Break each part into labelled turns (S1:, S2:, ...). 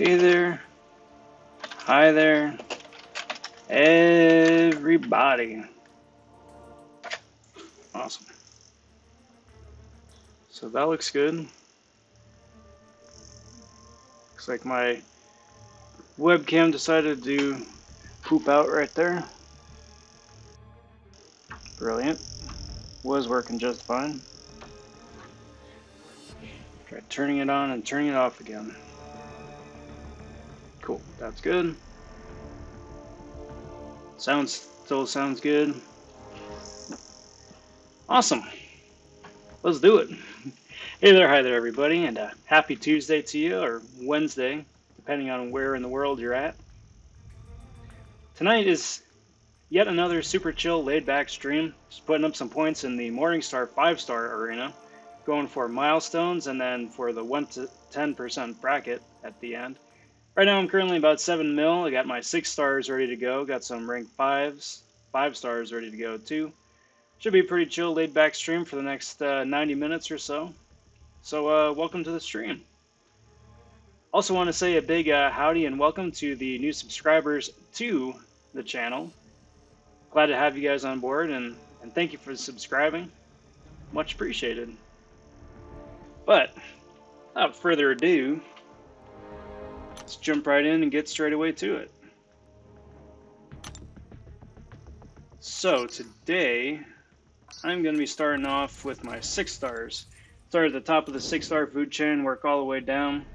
S1: Hey there, hi there, everybody. Awesome. So that looks good. Looks like my webcam decided to poop out right there. Brilliant. Was working just fine. Try turning it on and turning it off again. Cool, that's good. Still sounds good. Awesome. Let's do it. Hey there, hi there, everybody, and happy Tuesday to you, or Wednesday, depending on where in the world you're at. Tonight is yet another super chill, laid-back stream. Just putting up some points in the Morningstar 5-star arena, going for milestones, and then for the 1 to 10% bracket at the end. Right now I'm currently about 7 mil. I got my 6 stars ready to go. Got some rank 5 stars ready to go too. Should be a pretty chill, laid-back stream for the next 90 minutes or so. So welcome to the stream. Also want to say a big howdy and welcome to the new subscribers to the channel. Glad to have you guys on board, and thank you for subscribing. Much appreciated. But without further ado, let's jump right in and get straight away to it. So today I'm going to be starting off with my 6 stars. Start at the top of the 6-star food chain, work all the way down,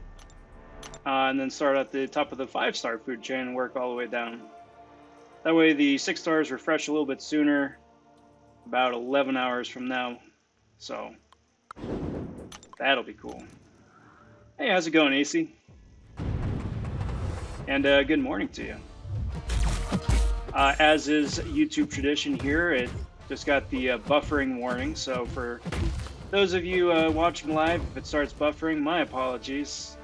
S1: and then start at the top of the 5-star food chain and work all the way down. That way the 6 stars refresh a little bit sooner, about 11 hours from now, so that'll be cool. Hey, how's it going, AC? And good morning to you. As is YouTube tradition here, it just got the buffering warning, so for those of you watching live, if it starts buffering, my apologies.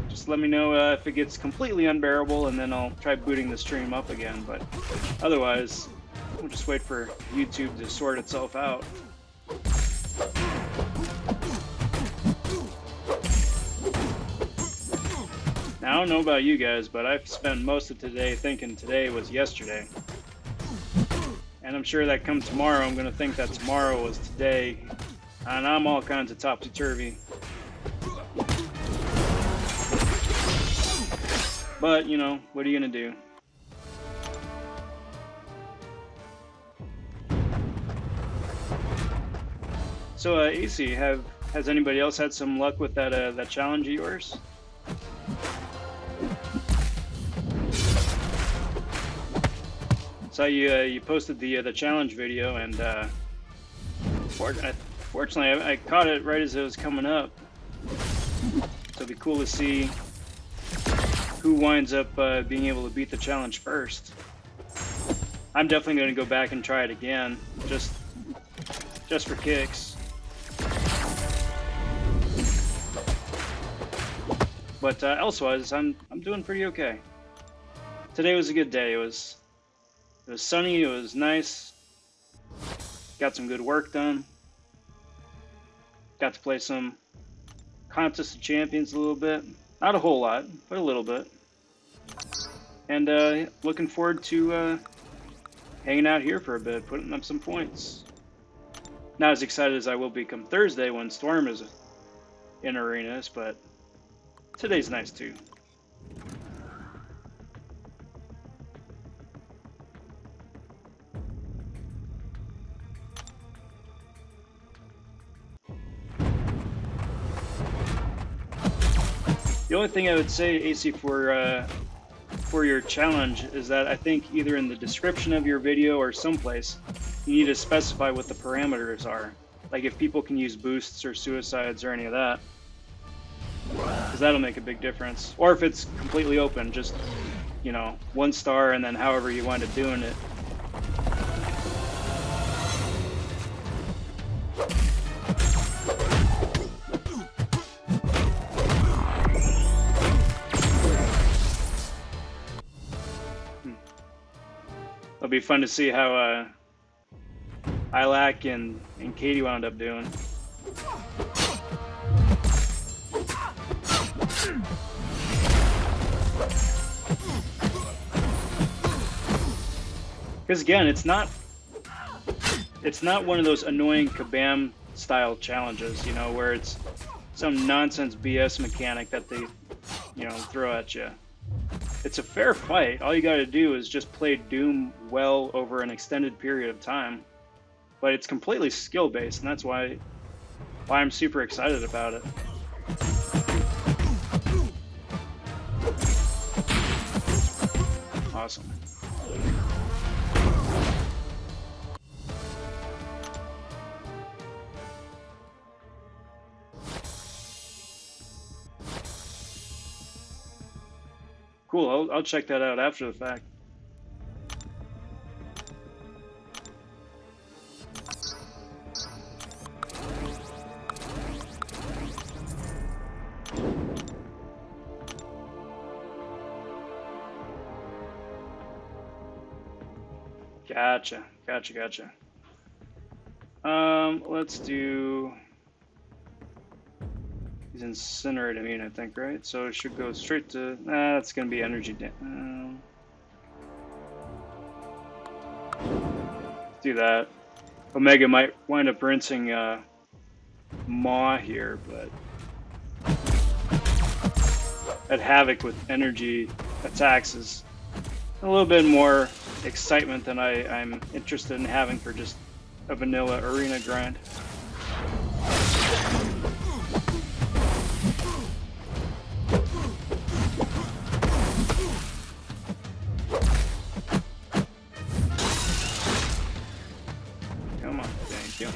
S1: Just let me know if it gets completely unbearable, and then I'll try booting the stream up again, but otherwise, we'll just wait for YouTube to sort itself out. Now, I don't know about you guys, but I've spent most of today thinking today was yesterday. And I'm sure that come tomorrow, I'm going to think that tomorrow was today. And I'm all kinds of topsy-turvy. But, you know, what are you going to do? So, AC, has anybody else had some luck with that challenge of yours? So you posted the challenge video, and fortunately I caught it right as it was coming up. So it'd be cool to see who winds up being able to beat the challenge first. I'm definitely going to go back and try it again, just for kicks. But elsewise, I'm doing pretty okay. Today was a good day. It was sunny, it was nice, got some good work done, got to play some Contest of Champions a little bit, not a whole lot, but a little bit, and looking forward to hanging out here for a bit, putting up some points. Not as excited as I will be come Thursday when Storm is in arenas, but today's nice too. The only thing I would say, AC, for your challenge is that I think either in the description of your video or someplace, you need to specify what the parameters are. Like if people can use boosts or suicides or any of that. Because that'll make a big difference. Or if it's completely open, just, you know, 1 star and then however you wind up doing it. It'll be fun to see how Ilac and Katie wound up doing. Because again, it's not one of those annoying kabam style challenges, you know, where it's some nonsense BS mechanic that they, you know, throw at you. It's a fair fight. All you got to do is just play Doom well over an extended period of time. But it's completely skill based, and that's why I'm super excited about it. Awesome. Cool, I'll check that out after the fact. Gotcha. Let's do... He's Incinerate Immune, I think, right? So it should go straight to... that's going to be energy... let's do that. Omega might wind up rinsing Maw here, but... That Havoc with energy attacks is a little bit more excitement than I'm interested in having for just a vanilla arena grind. Come on, thank you.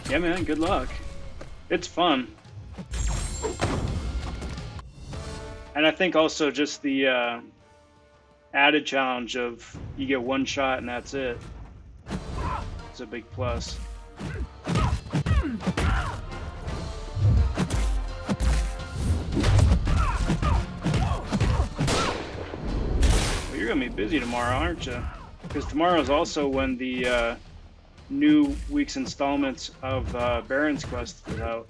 S1: Yeah, man, good luck. It's fun. And I think also just the added challenge of you get one shot and that's it. It's a big plus. Well, you're gonna be busy tomorrow, aren't you? Because tomorrow is also when the new week's installments of Baron's Quest is out.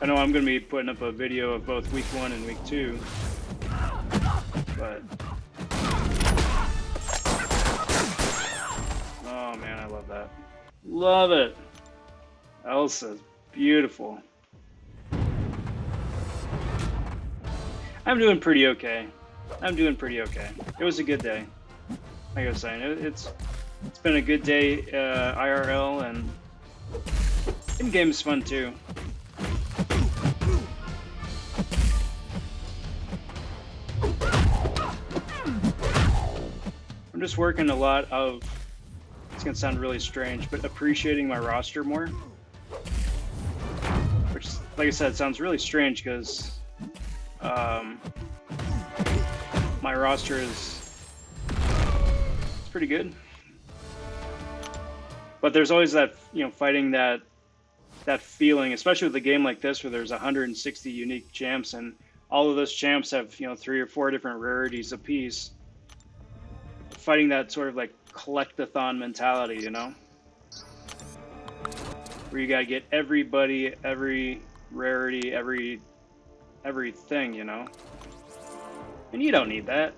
S1: I know I'm going to be putting up a video of both week 1 and week 2, but oh man, I love that. Love it. Elsa's beautiful. I'm doing pretty okay. It was a good day. Like I was saying, it's been a good day IRL, and in-game is fun too. I'm just working a lot of, it's gonna sound really strange, but appreciating my roster more. Which, like I said, sounds really strange because my roster is pretty good. But there's always that, you know, fighting that feeling, especially with a game like this where there's 160 unique champs and all of those champs have, you know, 3 or 4 different rarities apiece. Fighting that sort of like collect-a-thon mentality, you know? Where you gotta get everybody, every rarity, everything, you know? And you don't need that.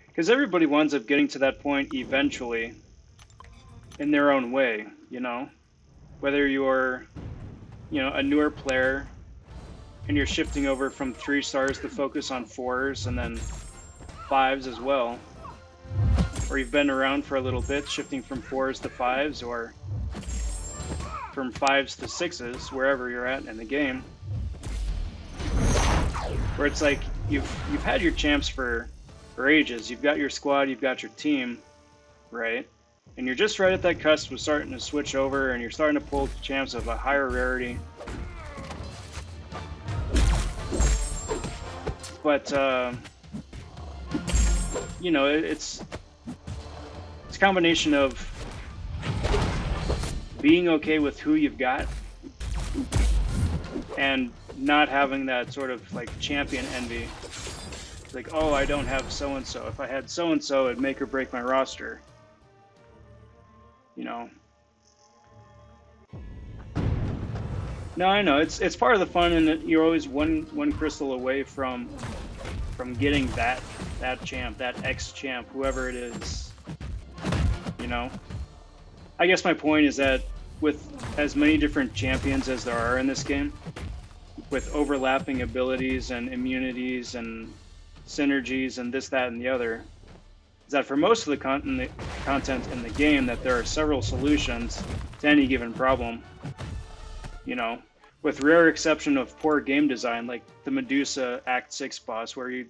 S1: Because everybody winds up getting to that point eventually in their own way, you know? Whether you're, you know, a newer player and you're shifting over from 3 stars to focus on 4s and then 5s as well. Or you've been around for a little bit, shifting from 4s to 5s, or from 5s to 6s, wherever you're at in the game. Where it's like you've had your champs for ages. You've got your squad, you've got your team, right? And you're just right at that cusp of starting to switch over, and you're starting to pull champs of a higher rarity. But you know, it's a combination of being okay with who you've got and not having that sort of like champion envy. It's like, oh, I don't have so and so. If I had so and so, it'd make or break my roster. You know. No, I know it's part of the fun, and you're always one crystal away from getting that champ, that X champ, whoever it is. You know. I guess my point is that with as many different champions as there are in this game, with overlapping abilities and immunities and synergies and this, that, and the other, is that for most of the content in the game, that there are several solutions to any given problem. You know, with rare exception of poor game design, like the Medusa Act 6 boss, where you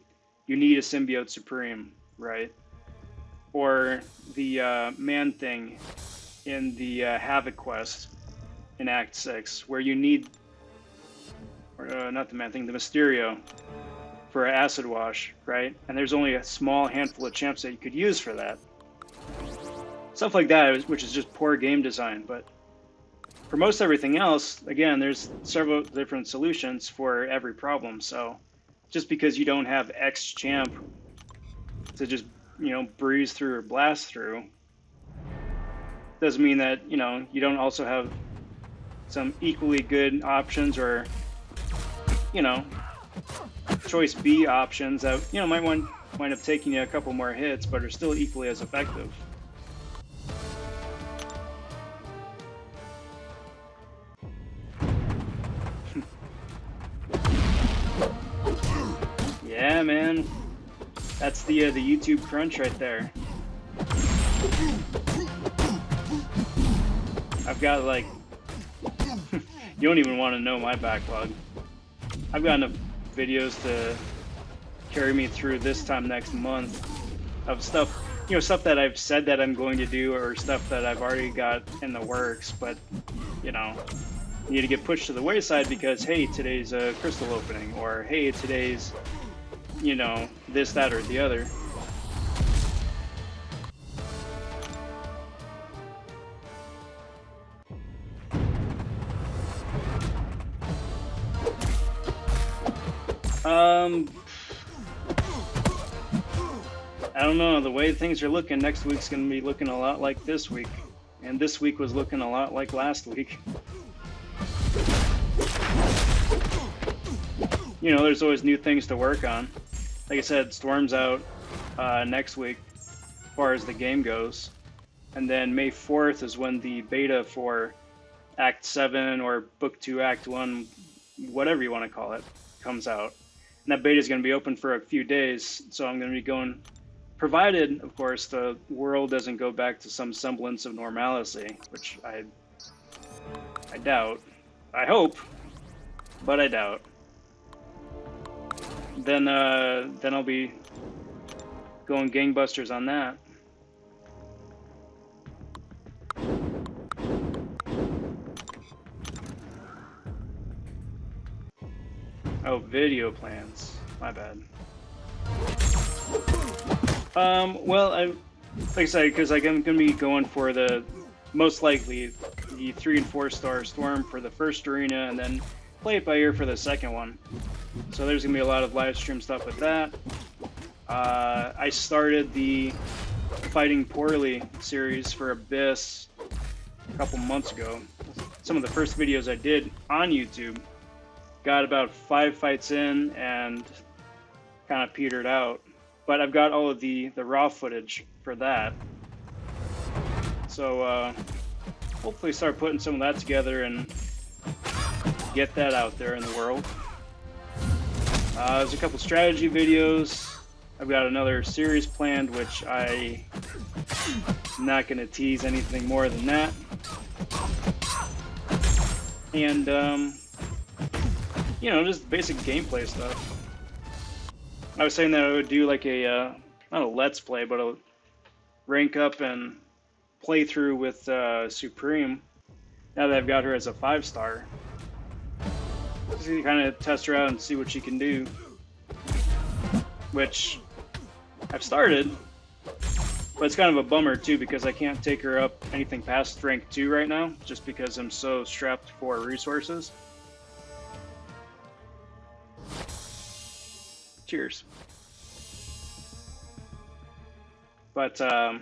S1: need a symbiote supreme, right? Or the man thing in the Havoc quest in Act 6, where you need, or not the man thing, the Mysterio for Acid Wash, right? And there's only a small handful of champs that you could use for that. Stuff like that, which is just poor game design. But for most everything else, again, there's several different solutions for every problem. So just because you don't have X champ to just, you know, breeze through or blast through, doesn't mean that, you know, you don't also have some equally good options, or, you know, choice B options that, you know, might wind up taking you a couple more hits, but are still equally as effective. Yeah, man, that's the YouTube crunch right there. I've got like, you don't even want to know my backlog. I've got enough videos to carry me through this time next month of stuff, you know, stuff that I've said that I'm going to do, or stuff that I've already got in the works, but, you know, need to get pushed to the wayside because, hey, today's a crystal opening, or hey, today's, you know, this, that, or the other. I don't know. The way things are looking, next week's going to be looking a lot like this week. And this week was looking a lot like last week. You know, there's always new things to work on. Like I said, Storm's out next week as far as the game goes. And then May 4th is when the beta for Act 7 or Book 2, Act 1, whatever you want to call it, comes out. And that beta is going to be open for a few days, so I'm going to be going, provided, of course, the world doesn't go back to some semblance of normalcy, which I doubt. I hope, but I doubt. Then I'll be going gangbusters on that. Oh, video plans. My bad. Well, like I said, because I'm going to be going for the, most likely, the 3 and 4 star Storm for the first arena, and then play it by ear for the second one. So there's going to be a lot of live stream stuff with that. I started the Fighting Poorly series for Abyss a couple months ago. Some of the first videos I did on YouTube. Got about 5 fights in and kind of petered out. But I've got all of the raw footage for that. So hopefully start putting some of that together and get that out there in the world. There's a couple strategy videos. I've got another series planned, which I'm not going to tease anything more than that. And you know, just basic gameplay stuff. I was saying that I would do like a, not a let's play, but a rank up and play through with Supreme, now that I've got her as a 5-star. Just to kind of test her out and see what she can do. Which, I've started, but But it's kind of a bummer too because I can't take her up anything past rank 2 right now, just because I'm so strapped for resources. Cheers. But yeah,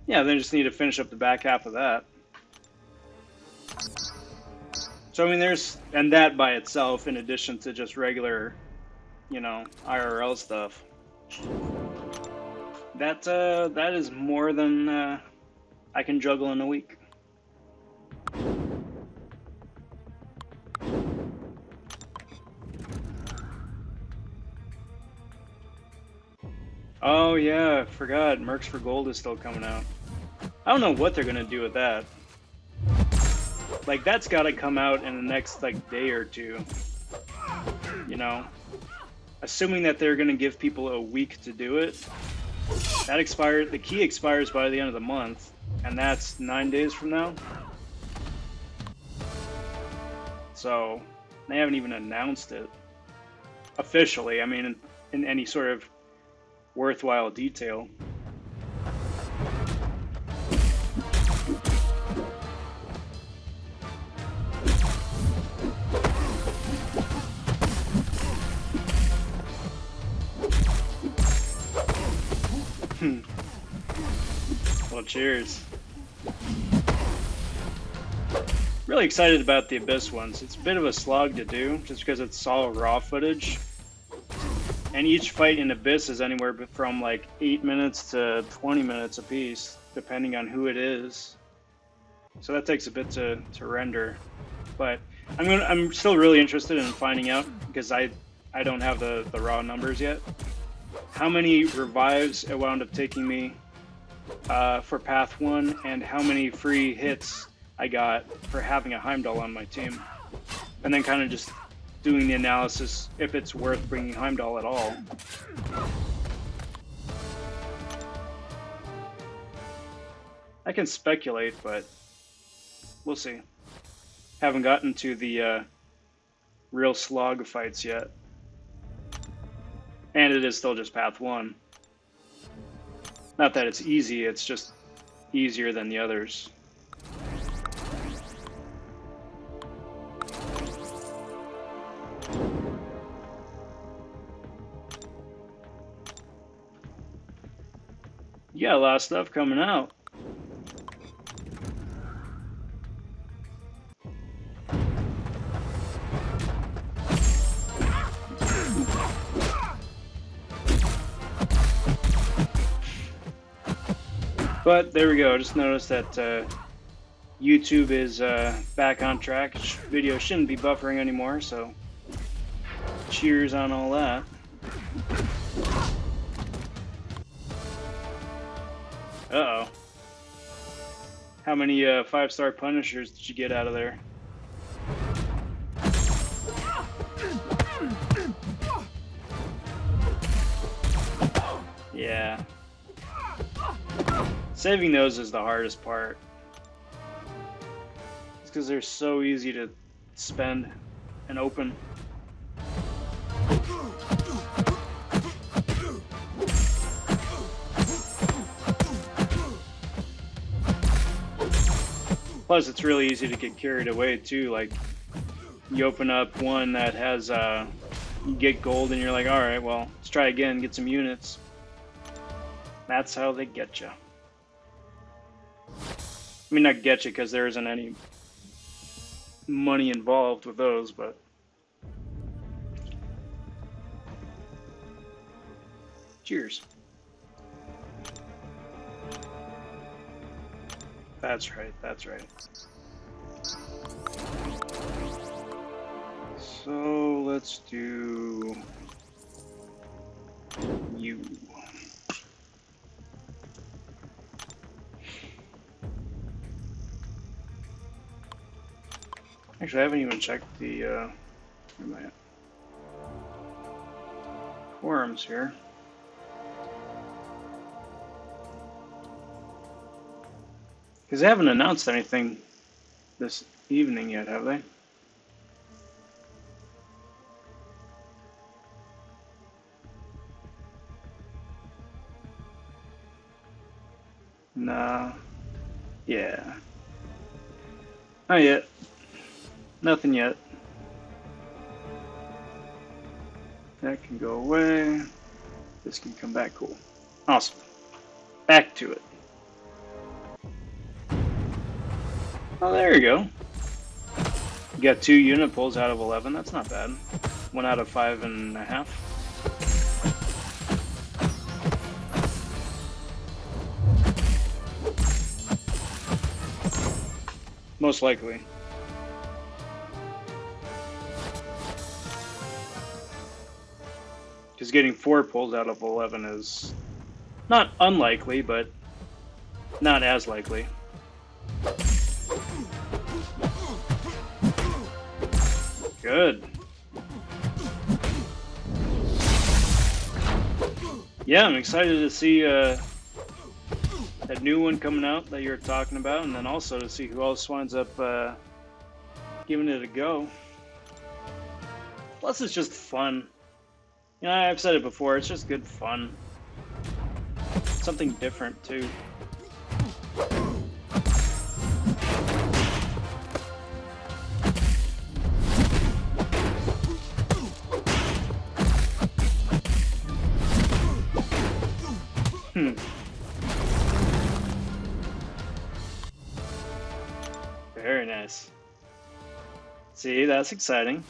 S1: then I just need to finish up the back half of that. So I mean, and that by itself, in addition to just regular, you know, IRL stuff. That is more than I can juggle in a week. Oh yeah, I forgot. Mercs for Gold is still coming out. I don't know what they're gonna do with that. Like that's got to come out in the next like day or two. You know, assuming that they're gonna give people a week to do it. That expires. The key expires by the end of the month, and that's 9 days from now. So they haven't even announced it officially. I mean, in any sort of worthwhile detail. Well, cheers. Really excited about the Abyss ones. It's a bit of a slog to do, just because it's all raw footage. And each fight in Abyss is anywhere from like 8 minutes to 20 minutes a piece, depending on who it is. So that takes a bit to render. But I'm still really interested in finding out, because I don't have the raw numbers yet, how many revives it wound up taking me for Path 1, and how many free hits I got for having a Heimdall on my team. And then kind of just doing the analysis if it's worth bringing Heimdall at all. I can speculate, but we'll see. Haven't gotten to the real slog fights yet. And it is still just Path 1. Not that it's easy, it's just easier than the others. You got a lot of stuff coming out. But there we go. I just noticed that YouTube is back on track. Video shouldn't be buffering anymore, so cheers on all that. Uh-oh. How many 5-star Punishers did you get out of there? Yeah. Saving those is the hardest part. It's because they're so easy to spend and open. Plus, it's really easy to get carried away too. Like, you open up one that has, you get gold, and you're like, all right, well, let's try again, get some units. That's how they get you. I mean, not get you because there isn't any money involved with those, but cheers. That's right, that's right. So let's do you. Actually, I haven't even checked the forums here. Because they haven't announced anything this evening yet, have they? Nah. Yeah. Not yet. Nothing yet. That can go away. This can come back. Cool. Awesome. Back to it. Oh, there you go. You got 2 unit pulls out of 11. That's not bad. 1 out of 5.5. Most likely. Because getting 4 pulls out of 11 is not unlikely, but not as likely. Good. Yeah, I'm excited to see that new one coming out that you're talking about, and then also to see who else winds up giving it a go. Plus, it's just fun. You know, I've said it before, it's just good fun. Something different, too. Very nice. See, that's exciting.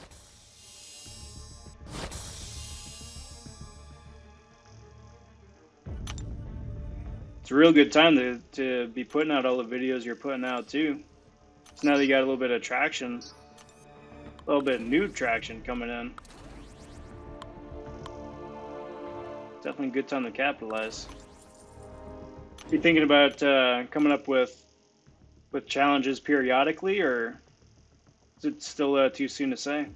S1: It's a real good time to be putting out all the videos you're putting out too. So now that you got a little bit of traction, a little bit of new traction coming in. Definitely a good time to capitalize. You thinking about coming up with challenges periodically, or is it still too soon to say?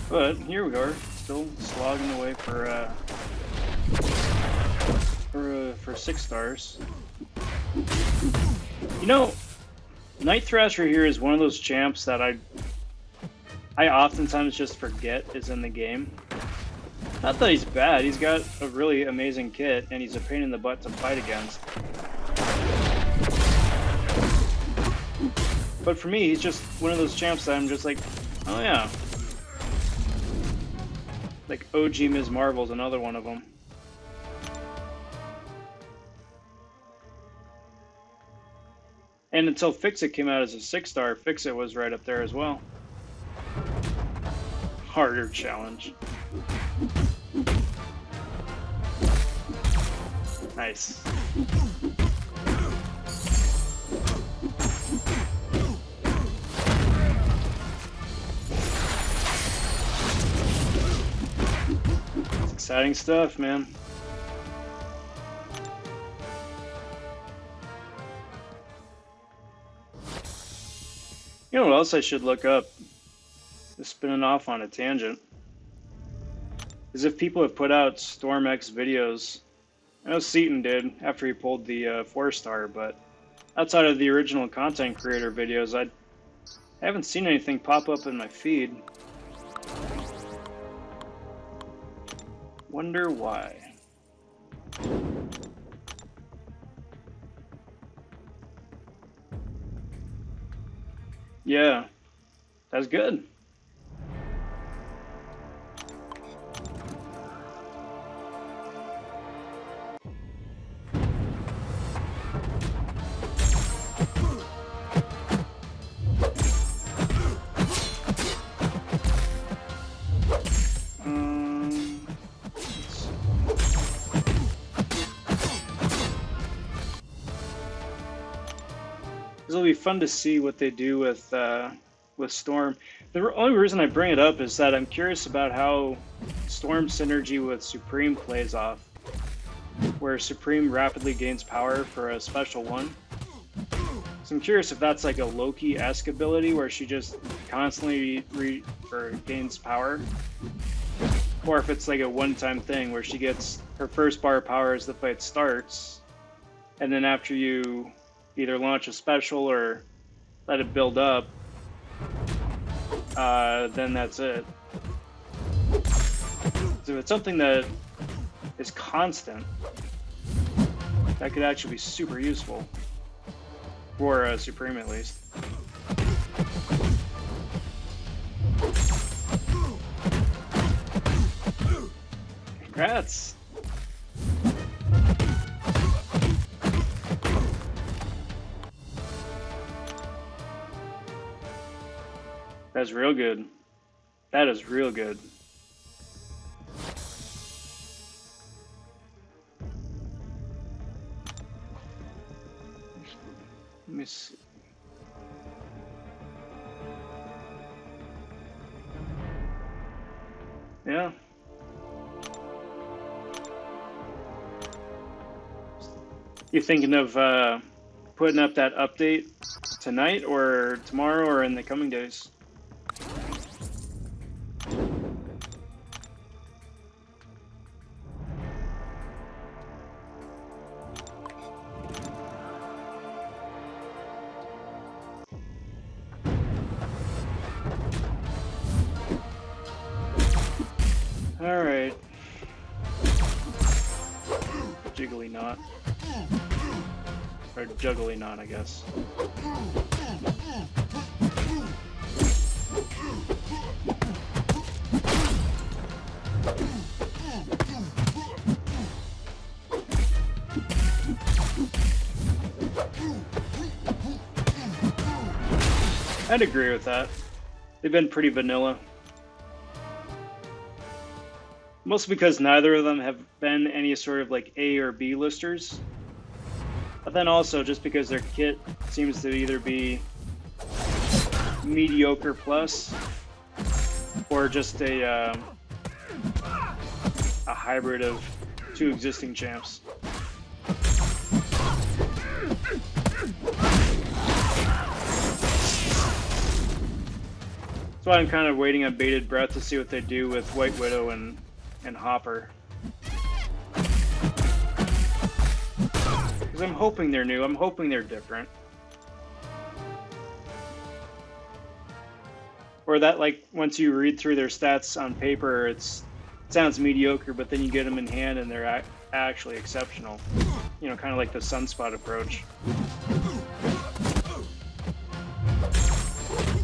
S1: But here we are, still slogging away for 6 stars. You know, Night Thrasher here is one of those champs that I oftentimes just forget is in the game. Not that he's bad, he's got a really amazing kit, and he's a pain in the butt to fight against. But for me, he's just one of those champs that I'm just like, oh yeah. Like OG Ms. Marvel's another one of them. And until Fix-It came out as a 6-star, Fix-It was right up there as well. Harder challenge. Nice. It's exciting stuff, man. You know what else I should look up? Just spinning off on a tangent. Is if people have put out Storm X videos. I know Seaton did after he pulled the 4-star, but outside of the original content creator videos, I haven't seen anything pop up in my feed. Wonder why. Yeah, that's good. It'll be fun to see what they do with Storm. The only reason I bring it up is that I'm curious about how Storm synergy with Supreme plays off, where Supreme rapidly gains power for a special one. So I'm curious if that's like a Loki-esque ability where she just constantly gains power, or if it's like a one-time thing where she gets her first bar of power as the fight starts, and then after you either launch a special or let it build up, then that's it. So if it's something that is constant, that could actually be super useful. For Supreme, at least. Congrats! That's real good. That is real good. Let me see. Yeah. You thinking of putting up that update tonight or tomorrow or in the coming days? All right. Jiggly knot. Or juggly knot, I guess. I'd agree with that. They've been pretty vanilla. Mostly because neither of them have been any sort of like A or B listers. But then also just because their kit seems to either be mediocre plus or just a hybrid of two existing champs. That's why I'm kind of waiting on bated breath to see what they do with White Widow and Hopper. Because I'm hoping they're new, I'm hoping they're different. Or that, like, once you read through their stats on paper, it sounds mediocre, but then you get them in hand and they're actually exceptional. You know, kind of like the Sunspot approach.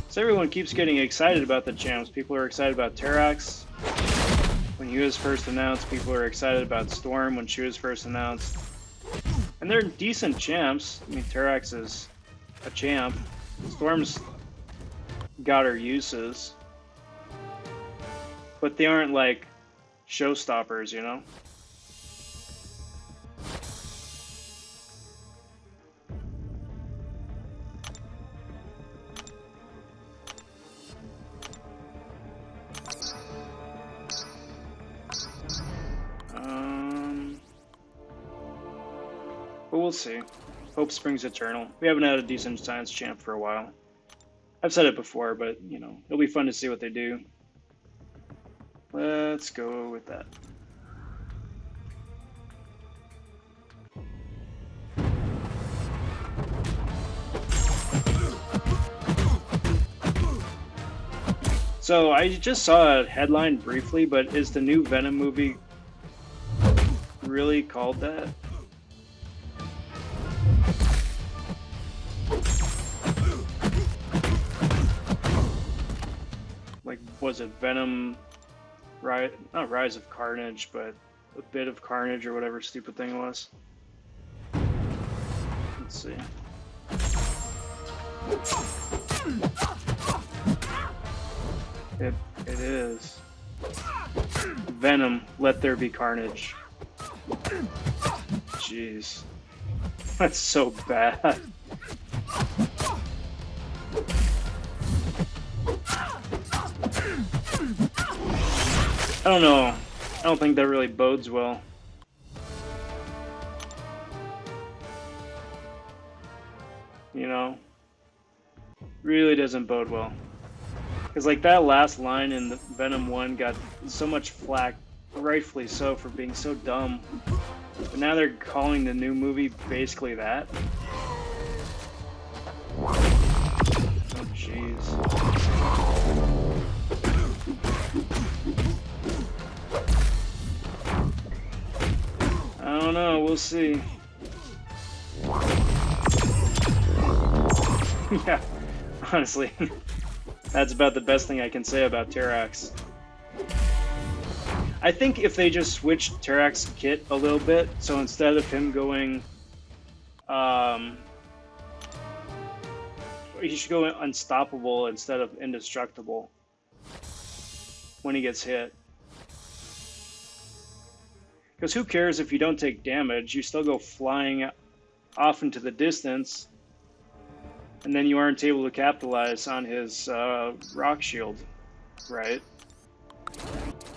S1: So everyone keeps getting excited about the champs. People are excited about Terax. When he was first announced, people are excited about Storm when she was first announced. And they're decent champs. I mean, Terax is a champ. Storm's got her uses. But they aren't like showstoppers, you know? But we'll see. Hope springs eternal. We haven't had a decent science champ for a while. I've said it before, but, you know, it'll be fun to see what they do. Let's go with that. So I just saw a headline briefly, but is the new Venom movie really called that? Like, was it Venom, not Rise of Carnage, but a bit of Carnage or whatever stupid thing it was? Let's see. It is. Venom, Let There Be Carnage. Jeez. That's so bad. I don't know. I don't think that really bodes well. You know? Really doesn't bode well. Because, like, that last line in the Venom 1 got so much flack, rightfully so, for being so dumb. But now they're calling the new movie basically that. Oh, jeez. I don't know, we'll see. Yeah, honestly, that's about the best thing I can say about Terrax. I think if they just switched Terrax's kit a little bit, so instead of him going, he should go unstoppable instead of indestructible when he gets hit. Because who cares if you don't take damage, you still go flying off into the distance, and then you aren't able to capitalize on his rock shield, right?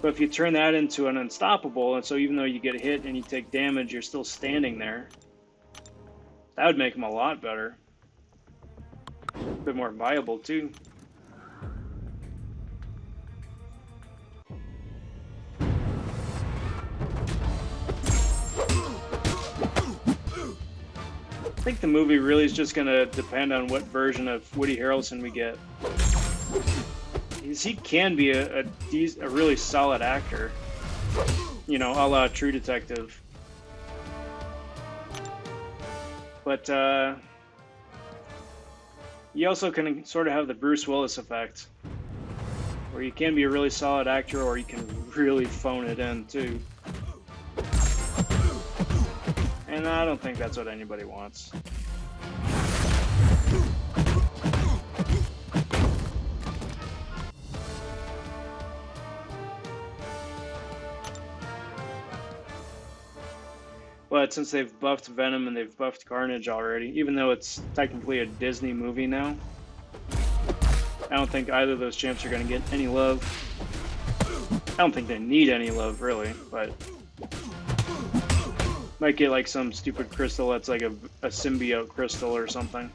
S1: But if you turn that into an unstoppable, and so even though you get hit and you take damage, you're still standing there, that would make him a lot better. A bit more viable, too. I think the movie really is just going to depend on what version of Woody Harrelson we get. He can be a really solid actor, you know, a la True Detective. But you also can sort of have the Bruce Willis effect, where you can be a really solid actor or you can really phone it in, too. And I don't think that's what anybody wants. But since they've buffed Venom and they've buffed Carnage already, even though it's technically a Disney movie now, I don't think either of those champs are going to get any love. I don't think they need any love, really, but might get like some stupid crystal that's like a symbiote crystal or something.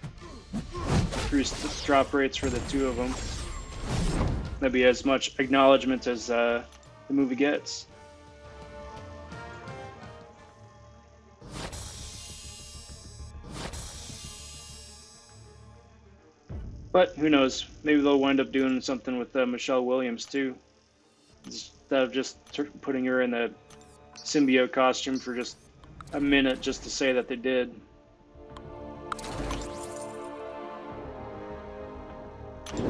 S1: Increased drop rates for the two of them. That'd be as much acknowledgement as the movie gets. But who knows? Maybe they'll wind up doing something with Michelle Williams too, instead of just putting her in the symbiote costume for just a minute just to say that they did. I'm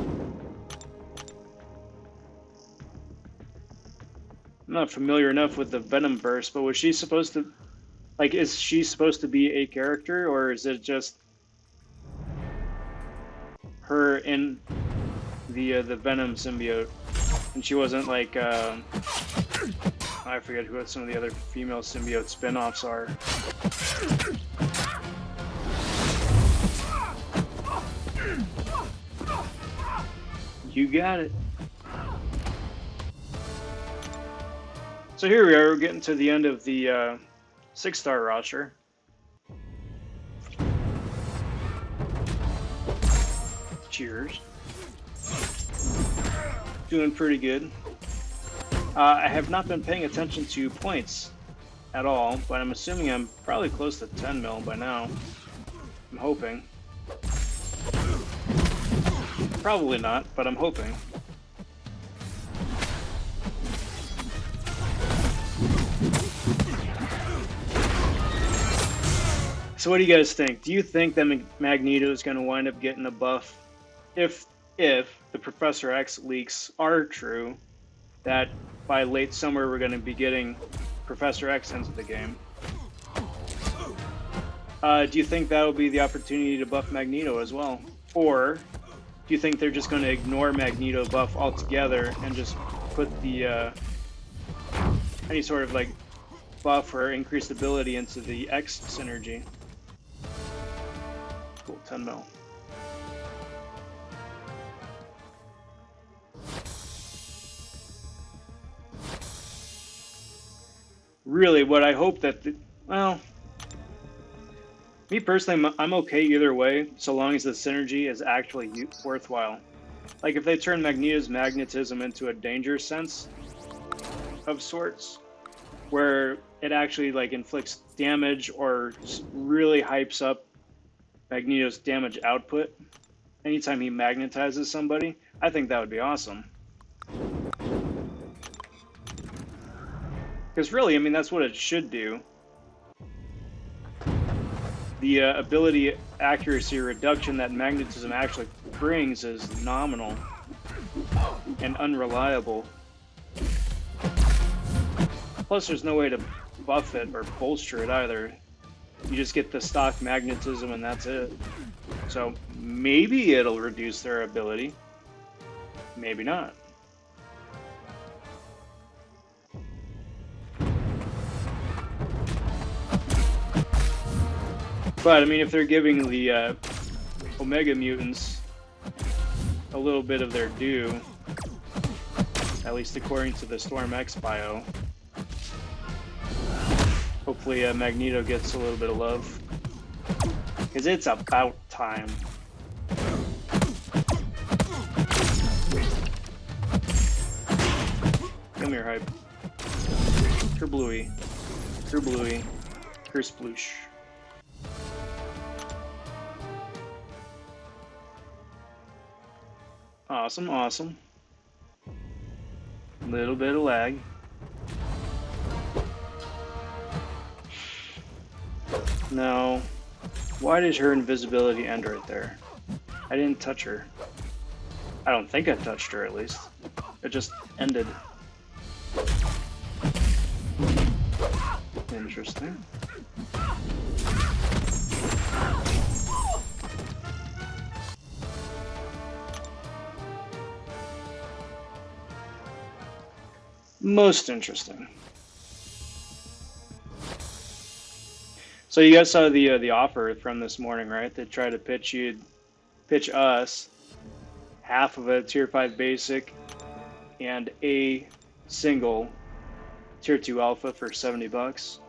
S1: not familiar enough with the Venom verse, but was she supposed to, like, is she supposed to be a character, or is it just her in the Venom symbiote, and she wasn't like I forget who some of the other female symbiote spin-offs are. You got it. So here we are, we're getting to the end of the 6-star roster. Cheers. Doing pretty good. I have not been paying attention to points at all, but I'm assuming I'm probably close to 10 mil by now. I'm hoping. Probably not, but I'm hoping. So what do you guys think? Do you think that Magneto is going to wind up getting a buff if the Professor X leaks are true, that by late summer we're going to be getting Professor X into the game? Do you think that will be the opportunity to buff Magneto as well? Or do you think they're just going to ignore Magneto buff altogether and just put the any sort of like buff or increased ability into the X synergy? Cool, 10 mil. really, what I hope that, well, me personally, I'm okay either way, so long as the synergy is actually worthwhile. Like if they turn Magneto's magnetism into a danger sense of sorts, where it actually like inflicts damage or really hypes up Magneto's damage output anytime he magnetizes somebody, I think that would be awesome. Because really, I mean, that's what it should do. The ability accuracy reduction that magnetism actually brings is nominal and unreliable. Plus, there's no way to buff it or bolster it either. You just get the stock magnetism and that's it. So maybe it'll reduce their ability. Maybe not. But I mean, if they're giving the Omega mutants a little bit of their due, at least according to the Storm X bio, hopefully Magneto gets a little bit of love. Because it's about time. Come here, hype. Kerbluey. Kerbluey. Kersploosh. Awesome, awesome. Little bit of lag. No. Why did her invisibility end right there? I didn't touch her. I don't think I touched her, at least. It just ended. Interesting. Most interesting. So you guys saw the offer from this morning, right? They tried to pitch us half of a tier 5 basic and a single tier 2 alpha for $70.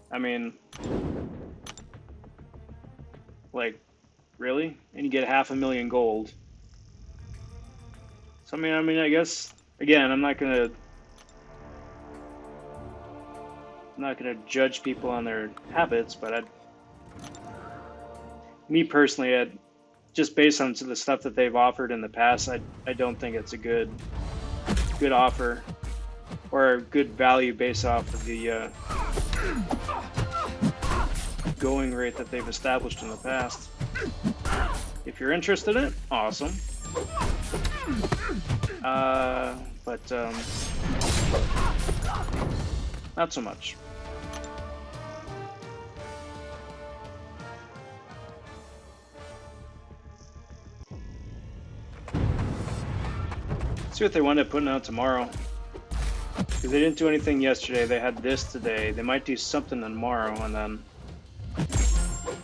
S1: I mean, like, really? And you get 500,000 gold. So I mean, I guess again, I'm not gonna judge people on their habits, but me personally, just based on the stuff that they've offered in the past, I don't think it's a good offer or a good value based off of the going rate that they've established in the past. If you're interested in it, awesome. But not so much. See what they wind up putting out tomorrow. Because they didn't do anything yesterday, they had this today. They might do something tomorrow, and then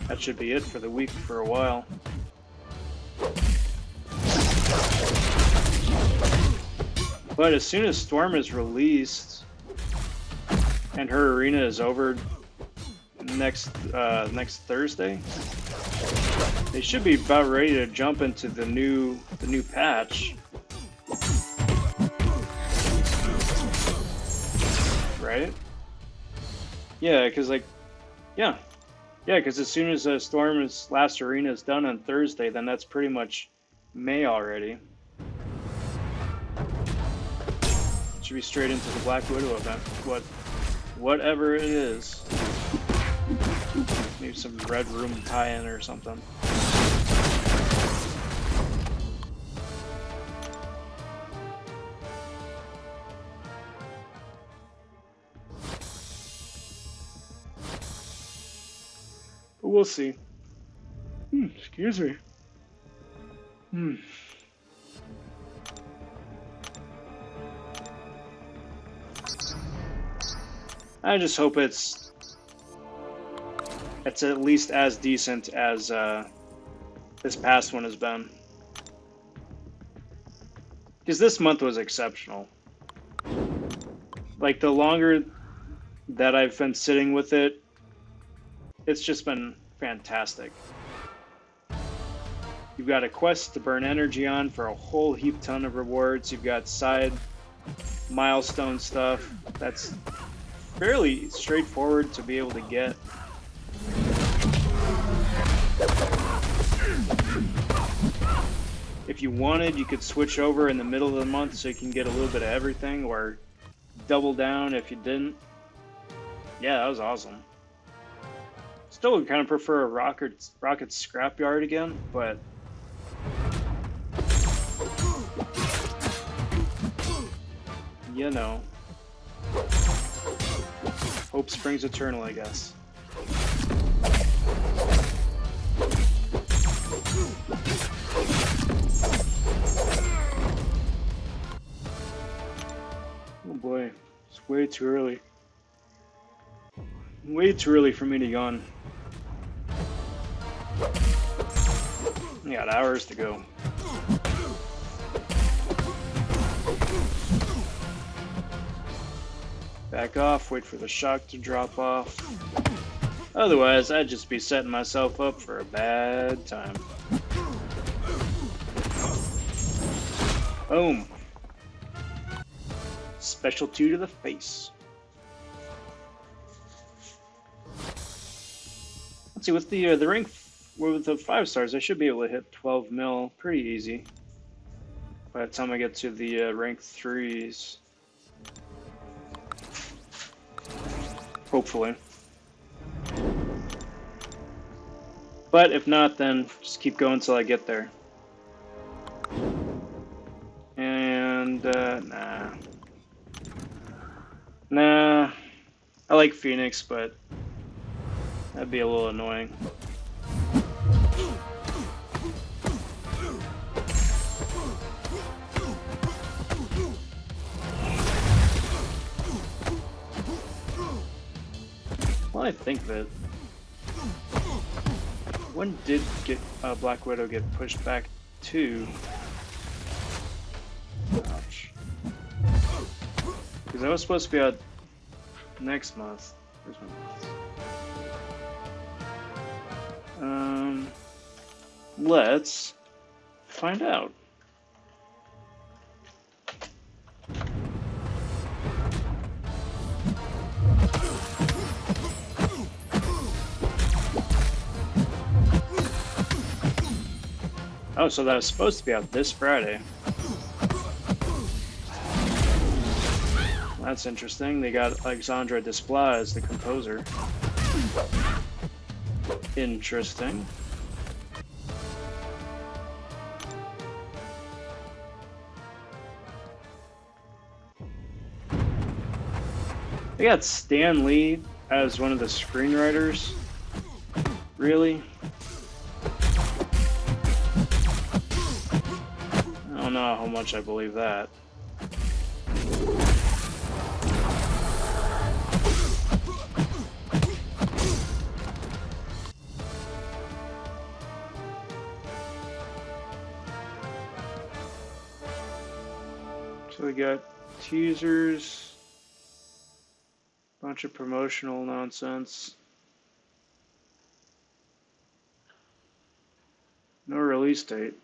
S1: that should be it for the week for a while. But as soon as Storm is released and her arena is over next Thursday, they should be about ready to jump into the new patch. Right? Yeah, because because as soon as Storm's last arena is done on Thursday, then that's pretty much May already. Should be straight into the Black Widow event. Whatever it is. Maybe some Red Room tie-in or something. But we'll see. Excuse me. I just hope it's at least as decent as this past one has been. Because this month was exceptional. Like, the longer that I've been sitting with it, it's just been fantastic. You've got a quest to burn energy on for a whole heap ton of rewards. You've got side milestone stuff that's fairly straightforward to be able to get. If you wanted, you could switch over in the middle of the month so you can get a little bit of everything, or double down if you didn't. Yeah, that was awesome. Still would kind of prefer a Rocket Scrapyard again, but you know, hope springs eternal, I guess. Oh boy, it's way too early. Way too early for me to yawn. I got hours to go. Back off, wait for the shock to drop off. Otherwise, I'd just be setting myself up for a bad time. Boom. Special 2 to the face. Let's see, with the rank, with the 5 stars, I should be able to hit 12 mil pretty easy by the time I get to the rank 3s. Hopefully. But if not, then just keep going until I get there. And, nah. Nah. I like Phoenix, but that'd be a little annoying. Well, I think that... When did Black Widow get pushed back to? Ouch. Because I was supposed to be out next month. Where's my month? Let's find out. Oh, so that was supposed to be out this Friday. That's interesting. They got Alexandre Desplat as the composer. Interesting. They got Stan Lee as one of the screenwriters. Really? I don't know how much I believe that. So we got teasers, bunch of promotional nonsense. No release date.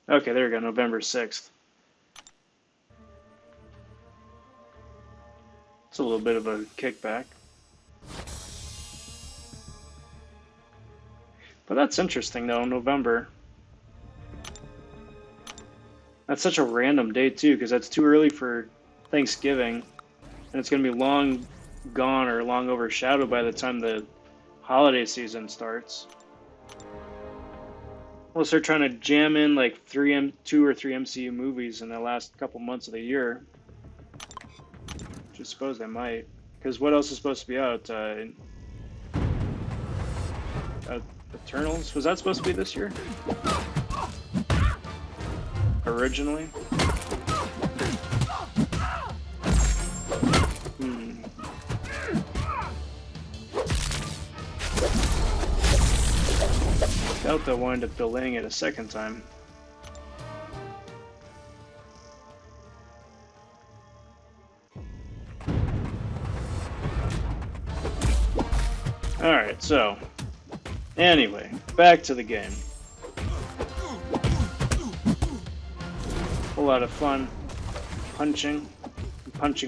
S1: Okay, there we go, November 6th. It's a little bit of a kickback. But that's interesting though, November. That's such a random date too, because that's too early for Thanksgiving. And it's going to be long gone or long overshadowed by the time the holiday season starts. Unless they're trying to jam in like 2 or 3 MCU movies in the last couple months of the year. Which I suppose they might. Because what else is supposed to be out? Eternals? Was that supposed to be this year? Originally? Doubt they'll wind up delaying it a second time. Alright, so anyway, back to the game. A lot of fun. Punching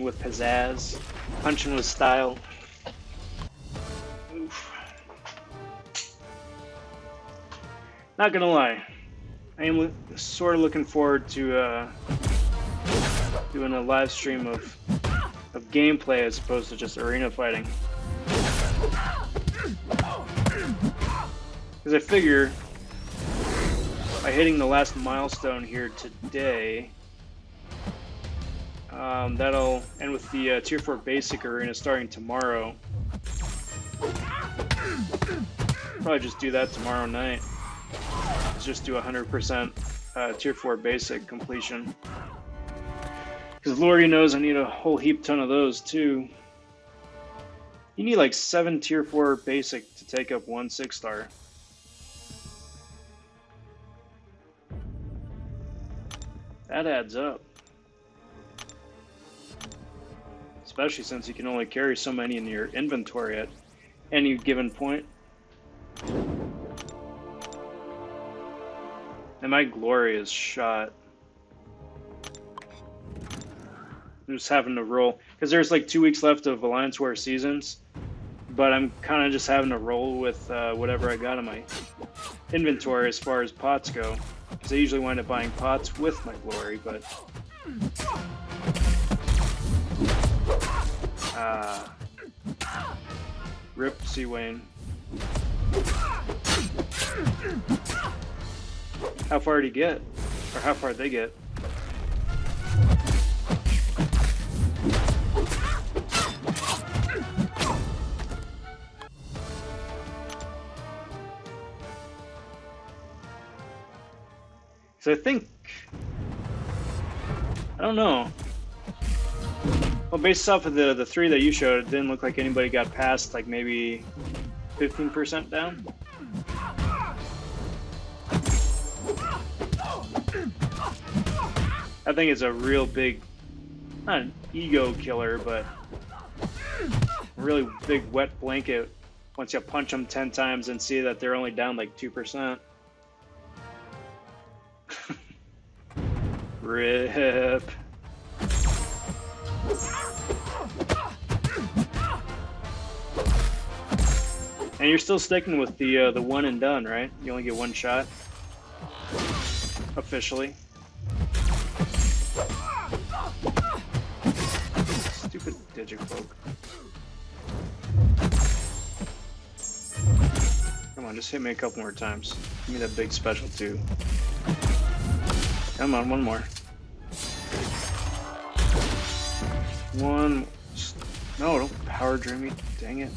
S1: with pizzazz, punching with style. Oof. Not gonna lie, I am sort of looking forward to doing a live stream of gameplay as opposed to just arena fighting. Because I figure by hitting the last milestone here today, that'll, and with the Tier 4 Basic Arena starting tomorrow, probably just do that tomorrow night. Just do 100% Tier 4 Basic completion. Because Lordy knows I need a whole heap ton of those too. You need like 7 Tier 4 Basic to take up 1 6-star. That adds up. Especially since you can only carry so many in your inventory at any given point. And my glory is shot. I'm just having to roll. Because there's like 2 weeks left of Alliance War Seasons. But I'm kind of just having to roll with whatever I got in my inventory as far as pots go. Because I usually wind up buying pots with my glory, but... Rip C. Wayne. How far did he get? Or how far did they get? So I think... I don't know. Well, based off of the 3 that you showed, it didn't look like anybody got past like maybe 15% down. I think it's a real big, not an ego killer, but a really big wet blanket once you punch them 10 times and see that they're only down like 2%. Rip. And you're still sticking with the one and done, right? You only get 1 shot officially. Stupid Digicloak. Come on, just hit me a couple more times. Give me that big special too. Come on, one more. One. No, don't power drain me. Dang it.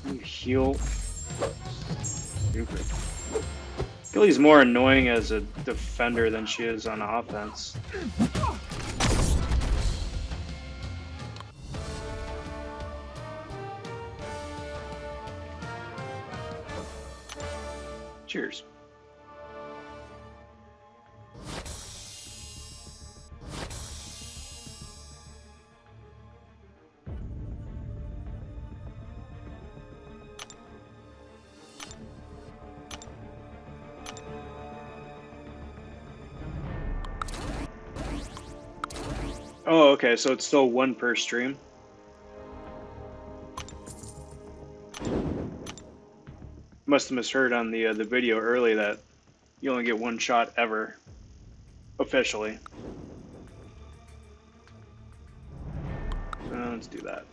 S1: You heal. Stupid. Gilly's more annoying as a defender than she is on offense. Cheers. Oh, okay, so it's still 1 per stream. Must have misheard on the video early that you only get 1 shot ever, officially. Let's do that.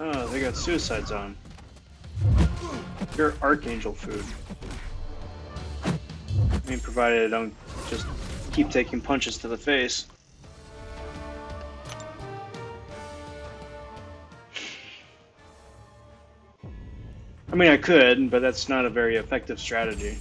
S1: Oh, they got Suicide Zone. You're Archangel food. I mean, provided I don't just keep taking punches to the face. I mean, I could, but that's not a very effective strategy.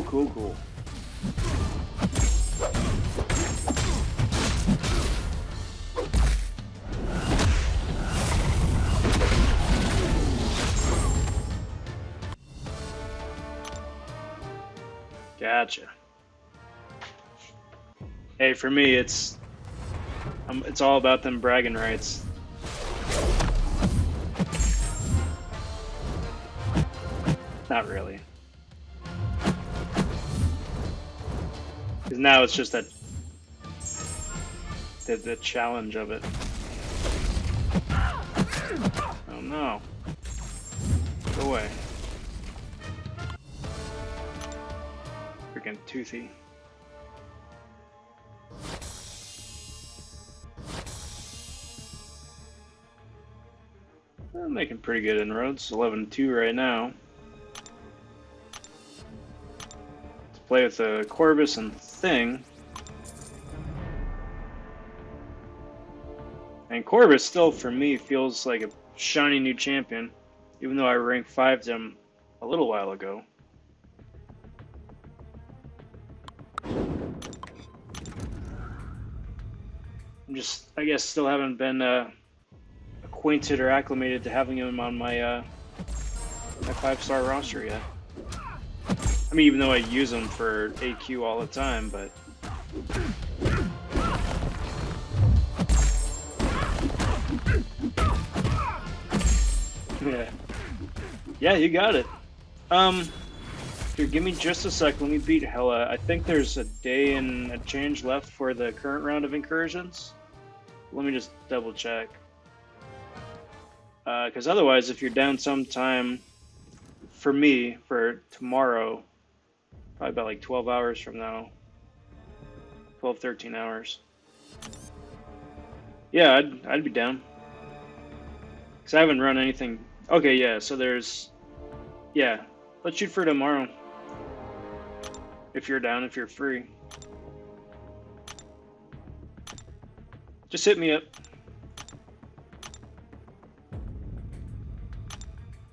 S1: Cool. Gotcha. Hey, for me, it's all about them bragging rights. Not really. Because now it's just that the challenge of it. Oh no. Go away. Freaking toothy. I'm making pretty good inroads. 11-2 right now. Let's play with the Corvus and Thing. And Corvus still, for me, feels like a shiny new champion, even though I ranked 5'd him a little while ago. I'm just, I guess, still haven't been acquainted or acclimated to having him on my my 5-star roster yet. I mean, even though I use him for AQ all the time, but yeah, you got it. Here, give me just a sec. Let me beat Hella. I think there's a day and a change left for the current round of incursions. Let me just double check. Because otherwise, if you're down sometime, for me, for tomorrow, probably about like 12 hours from now, 12, 13 hours. Yeah, I'd be down. Because I haven't run anything. Okay, yeah, so there's, yeah, let's shoot for tomorrow. If you're down, if you're free. Just hit me up.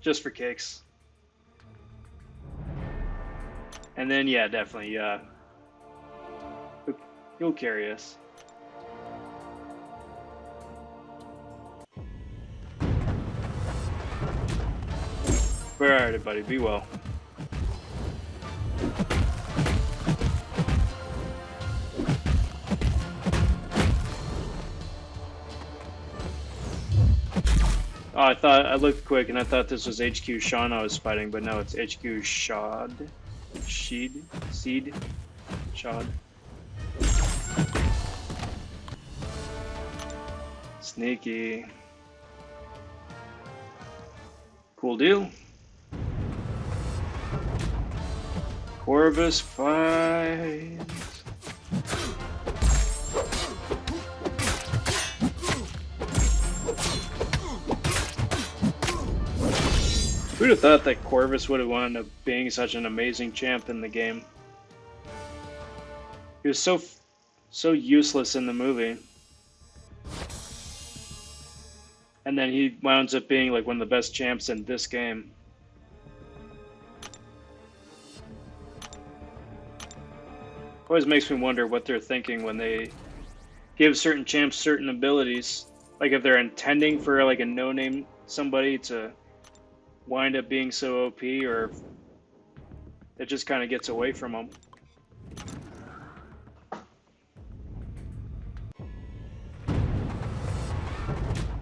S1: Just for kicks. And then, yeah, definitely, you'll carry us. Alright, buddy, be well. Oh, I looked quick and I thought this was HQ Sean I was fighting, but no, it's HQ Shad. Seed? Shad. Sneaky. Cool deal. Corvus fight. Who'd have thought that Corvus would have wound up being such an amazing champ in the game? He was so useless in the movie. And then he winds up being like one of the best champs in this game. Always makes me wonder what they're thinking when they give certain champs certain abilities. Like if they're intending for like a no-name somebody to wind up being so OP, or it just kind of gets away from them.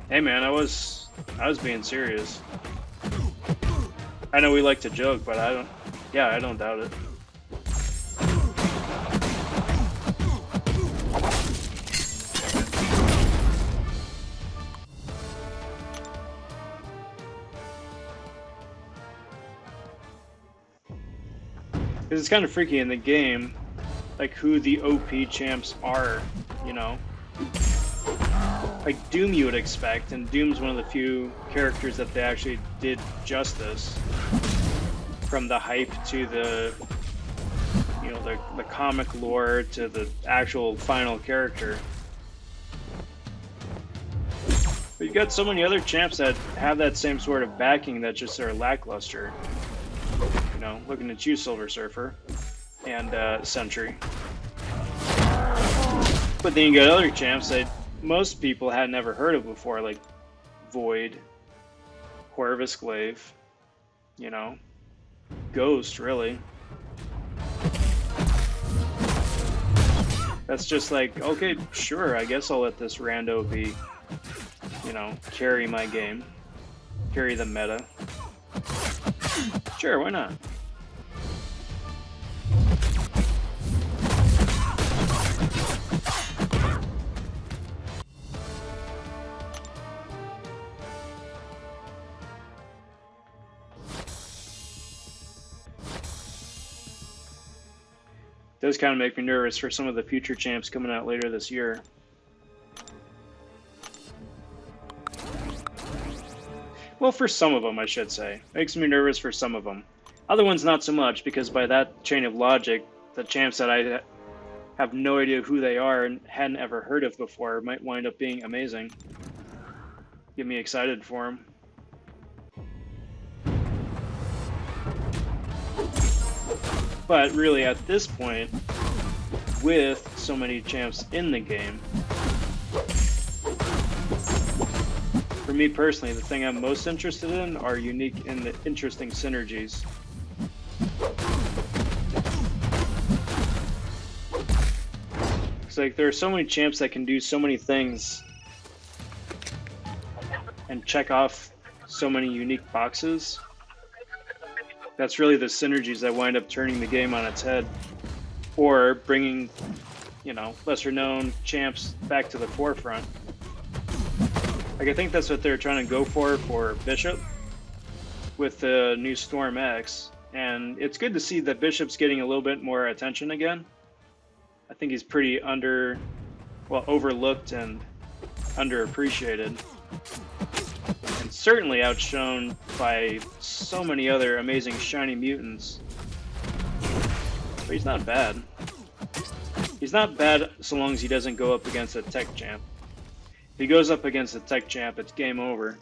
S1: Hey man, I was being serious. I know we like to joke, but I don't doubt it. Because it's kind of freaky in the game, like who the OP champs are, you know? Like Doom you would expect, and Doom's one of the few characters that they actually did justice. From the hype to the, you know, the comic lore to the actual final character. But you've got so many other champs that have that same sort of backing that just are lackluster. You know, looking at you, Silver Surfer. and Sentry. But then you got other champs that most people had never heard of before, like Void, Corvus Glaive, you know, Ghost, really. That's just like, okay, sure, I guess I'll let this rando be, you know, carry my game, carry the meta. Sure, why not? Does kind of make me nervous for some of the future champs coming out later this year. Well, for some of them, I should say. Makes me nervous for some of them. Other ones, not so much, because by that chain of logic, the champs that I have no idea who they are and hadn't ever heard of before might wind up being amazing. Get me excited for them. But really, at this point, with so many champs in the game, for me personally, the thing I'm most interested in are unique and interesting synergies. It's like there are so many champs that can do so many things and check off so many unique boxes. That's really the synergies that wind up turning the game on its head, or bringing, you know, lesser known champs back to the forefront. Like, I think that's what they're trying to go for Bishop with the new Storm X, and it's good to see that Bishop's getting a little bit more attention again. I think he's pretty overlooked and underappreciated. And certainly outshone by so many other amazing shiny mutants. But he's not bad. He's not bad so long as he doesn't go up against a tech champ. If he goes up against a tech champ, it's game over.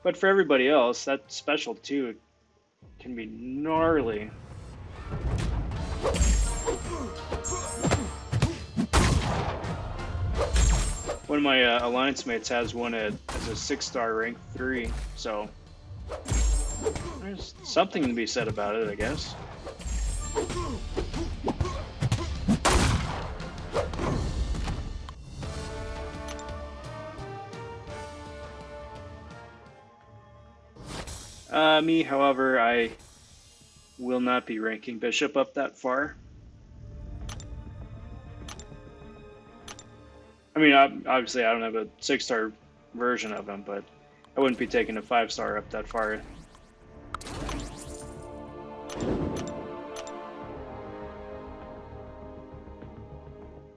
S1: But for everybody else, that special 2 can be gnarly. One of my alliance mates has one as a 6-star rank 3, so there's something to be said about it, I guess. Me, however, I will not be ranking Bishop up that far. I mean, obviously I don't have a 6-star version of him, but I wouldn't be taking a 5-star up that far.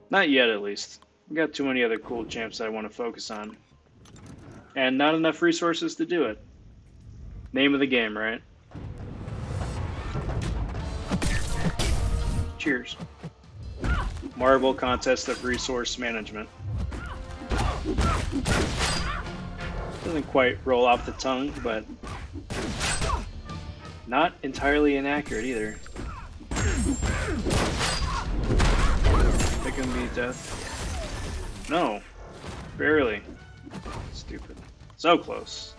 S1: Not yet, at least. We got too many other cool champs that I want to focus on. And not enough resources to do it. Name of the game, right? Cheers. Marble Contest of Resource Management. Doesn't quite roll off the tongue, but not entirely inaccurate either. That can be death. No, barely. Stupid. So close.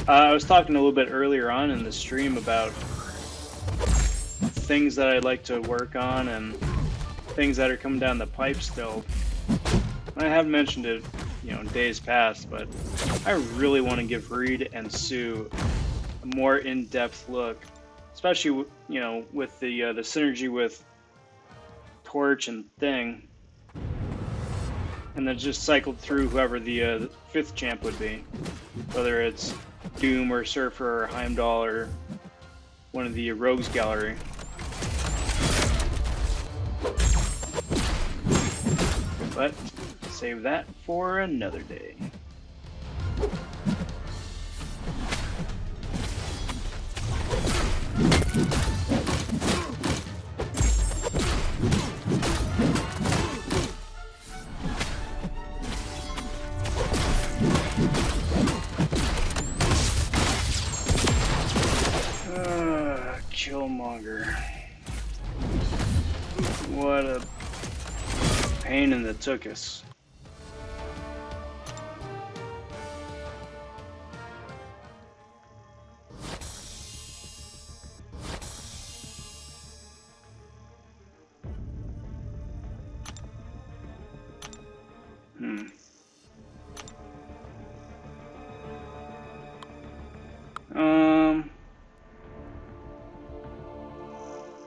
S1: I was talking a little bit earlier on in the stream about things that I'd like to work on and things that are coming down the pipe still. I haven't mentioned it, you know, in days past, but I really want to give Reed and Sue a more in-depth look, especially, you know, with the synergy with Torch and Thing, and then just cycled through whoever the 5th champ would be, whether it's Doom or Surfer or Heimdall or one of the Rogues Gallery. But save that for another day. Soulmonger. What a pain in the tuchus.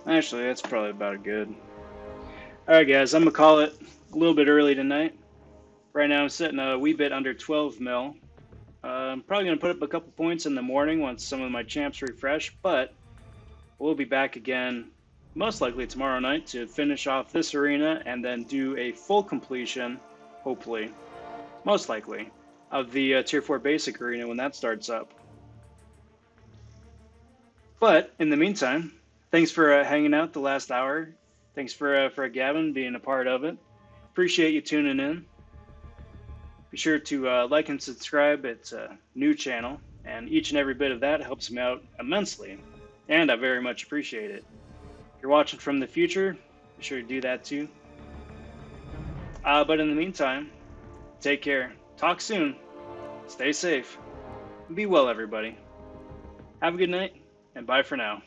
S1: Actually, that's probably about good. Alright guys, I'm gonna call it a little bit early tonight. Right now I'm sitting a wee bit under 12 mil. I'm probably gonna put up a couple points in the morning once some of my champs refresh, but we'll be back again most likely tomorrow night to finish off this arena and then do a full completion, hopefully, most likely, of the Tier 4 Basic Arena when that starts up. But in the meantime, thanks for hanging out the last hour. Thanks for Gavin being a part of it. Appreciate you tuning in. Be sure to like and subscribe. It's a new channel, and each and every bit of that helps me out immensely, and I very much appreciate it. If you're watching from the future, be sure to do that too. But in the meantime, take care. Talk soon. Stay safe. Be well, everybody. Have a good night, and bye for now.